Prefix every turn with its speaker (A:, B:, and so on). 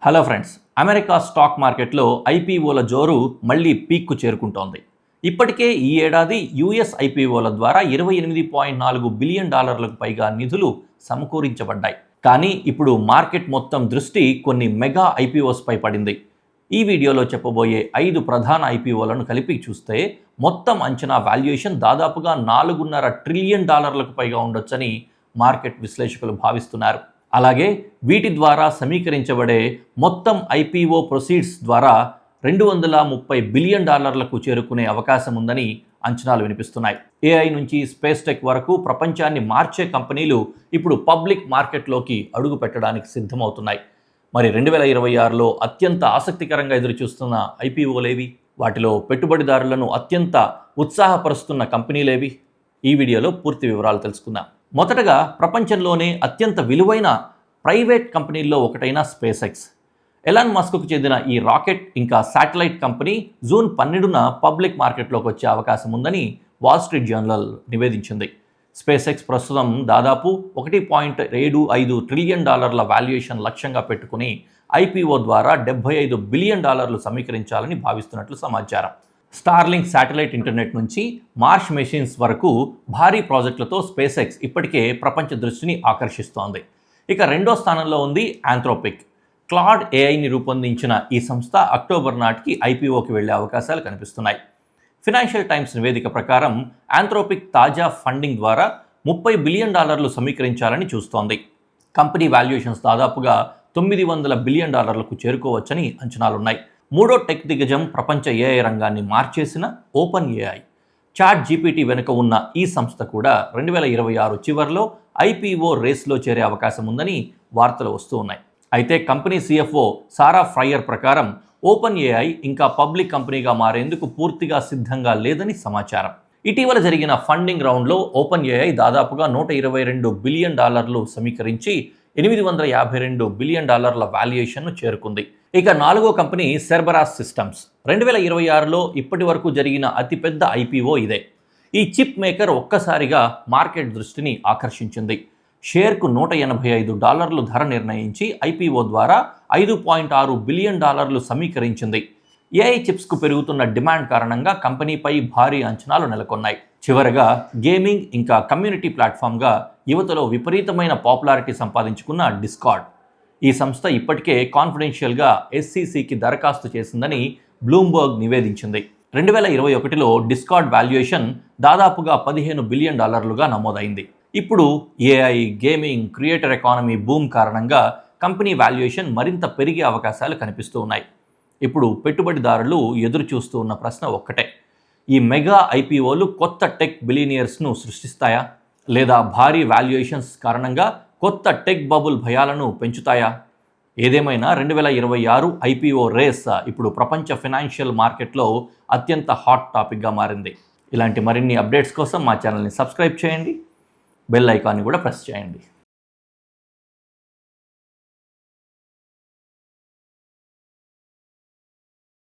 A: Hello friends, America stock మార్కెట్లో ఐపీఓల జోరు మళ్ళీ పీక్కు చేరుకుంటోంది. ఇప్పటికే ఈ ఏడాది యూఎస్ ఐపీఓల ద్వారా $28.4 బిలియన్ పైగా నిధులు సమకూరించబడ్డాయి. కానీ ఇప్పుడు మార్కెట్ మొత్తం దృష్టి కొన్ని మెగా ఐపీఓస్పై పడింది. ఈ వీడియోలో చెప్పబోయే 5 ప్రధాన ఐపీఓలను కలిపి చూస్తే మొత్తం అంచనా వాల్యుయేషన్ దాదాపుగా $4.5 ట్రిలియన్ పైగా ఉండొచ్చని మార్కెట్ విశ్లేషకులు భావిస్తున్నారు. అలాగే వీటి ద్వారా సమీకరించబడే మొత్తం ఐపీఓ ప్రొసీడ్స్ ద్వారా $230 బిలియన్ చేరుకునే అవకాశం ఉందని అంచనాలు వినిపిస్తున్నాయి. ఏఐ నుంచి స్పేస్ టెక్ వరకు ప్రపంచాన్ని మార్చే కంపెనీలు ఇప్పుడు పబ్లిక్ మార్కెట్లోకి అడుగు పెట్టడానికి సిద్ధమవుతున్నాయి. మరి 2026లో అత్యంత ఆసక్తికరంగా ఎదురుచూస్తున్న ఐపీఓలేవి? వాటిలో పెట్టుబడిదారులను అత్యంత ఉత్సాహపరుస్తున్న కంపెనీలేవి? ఈ వీడియోలో పూర్తి వివరాలు తెలుసుకుందాం. మొదటగా ప్రపంచంలోనే అత్యంత విలువైన ప్రైవేట్ కంపెనీల్లో ఒకటైన స్పేస్ ఎక్స్. ఎలాన్ మస్క్కు చెందిన ఈ రాకెట్ ఇంకా శాటిలైట్ కంపెనీ జూన్ 12న పబ్లిక్ మార్కెట్లోకి వచ్చే అవకాశం ఉందని వాల్ స్ట్రీట్ జర్నల్ నివేదించింది. స్పేస్ ఎక్స్ ప్రస్తుతం దాదాపు $1.75 ట్రిలియన్ వాల్యుయేషన్ లక్ష్యంగా పెట్టుకుని ఐపీఓ ద్వారా $75 బిలియన్ సమీకరించాలని భావిస్తున్నట్లు సమాచారం. స్టార్లింక్ శాటిలైట్ ఇంటర్నెట్ నుంచి మార్స్ మెషిన్స్ వరకు భారీ ప్రాజెక్టులతో స్పేస్ ఎక్స్ ఇప్పటికే ప్రపంచ దృష్టిని ఆకర్షిస్తోంది. ఇక రెండో స్థానంలో ఉంది ఆంథ్రోపిక్. క్లాడ్ ఏఐని రూపొందించిన ఈ సంస్థ అక్టోబర్ నాటికి ఐపీఓకి వెళ్లే అవకాశాలు కనిపిస్తున్నాయి. ఫినాన్షియల్ టైమ్స్ నివేదిక ప్రకారం ఆంథ్రోపిక్ తాజా ఫండింగ్ ద్వారా $30 బిలియన్ సమీకరించాలని చూస్తోంది. కంపెనీ వాల్యుయేషన్స్ దాదాపుగా $900 బిలియన్ చేరుకోవచ్చని అంచనాలున్నాయి. మూడో టెక్ దిగ్గజం ప్రపంచ ఏఐ రంగాన్ని మార్చేసిన ఓపెన్ ఏఐ. చాట్ జీపీటీ వెనుక ఉన్న ఈ సంస్థ కూడా 2026 చివరిలో ఐపీఓ రేస్లో చేరే అవకాశం ఉందని వార్తలు వస్తూ ఉన్నాయి. అయితే కంపెనీ సిఎఫ్ఓ సారా ఫ్రైయర్ ప్రకారం ఓపెన్ ఏఐ ఇంకా పబ్లిక్ కంపెనీగా మారేందుకు పూర్తిగా సిద్ధంగా లేదని సమాచారం. ఇటీవల జరిగిన ఫండింగ్ రౌండ్లో ఓపెన్ ఏఐ దాదాపుగా $122 బిలియన్ సమీకరించి $852 బిలియన్ వాల్యుయేషన్ను చేరుకుంది. ఇక నాలుగో కంపెనీ సెర్బరాస్ సిస్టమ్స్. 2026లో ఇప్పటి వరకు జరిగిన అతిపెద్ద ఐపీఓ ఇదే. ఈ చిప్ మేకర్ ఒక్కసారిగా మార్కెట్ దృష్టిని ఆకర్షించింది. షేర్కు $185 ధర నిర్ణయించి ఐపీఓ ద్వారా $5.6 బిలియన్ సమీకరించింది. ఏఐ చిప్స్కు పెరుగుతున్న డిమాండ్ కారణంగా కంపెనీపై భారీ అంచనాలు నెలకొన్నాయి. చివరగా గేమింగ్ ఇంకా కమ్యూనిటీ ప్లాట్ఫామ్గా యువతలో విపరీతమైన పాపులారిటీ సంపాదించుకున్న డిస్కార్డ్. ఈ సంస్థ ఇప్పటికే కాన్ఫిడెన్షియల్గా ఎస్సీసీకి దరఖాస్తు చేసిందని బ్లూంబర్గ్ నివేదించింది. 2021లో డిస్కార్డ్ వాల్యుయేషన్ దాదాపుగా $15 బిలియన్ నమోదైంది. ఇప్పుడు AI, gaming, creator economy boom కారణంగా కంపెనీ వాల్యుయేషన్ మరింత పెరిగే అవకాశాలు కనిపిస్తూ ఉన్నాయి. ఇప్పుడు పెట్టుబడిదారులు ఎదురు చూస్తూ ఉన్న ప్రశ్న ఒక్కటే: ఈ మెగా ఐపీఓలు కొత్త టెక్ బిలియనియర్స్ను సృష్టిస్తాయా, లేదా భారీ వాల్యుయేషన్స్ కారణంగా కొత్త టెక్ బబుల్ భయాలను పెంచుతాయా? ఏదేమైనా 2026 ఐపీఓ రేస్ ఇప్పుడు ప్రపంచ ఫైనాన్షియల్ మార్కెట్లో అత్యంత హాట్ టాపిక్గా మారింది. ఇలాంటి మరిన్ని అప్డేట్స్ కోసం మా ఛానల్ని సబ్స్క్రైబ్ చేయండి, బెల్ ఐకాన్ని కూడా ప్రెస్ చేయండి.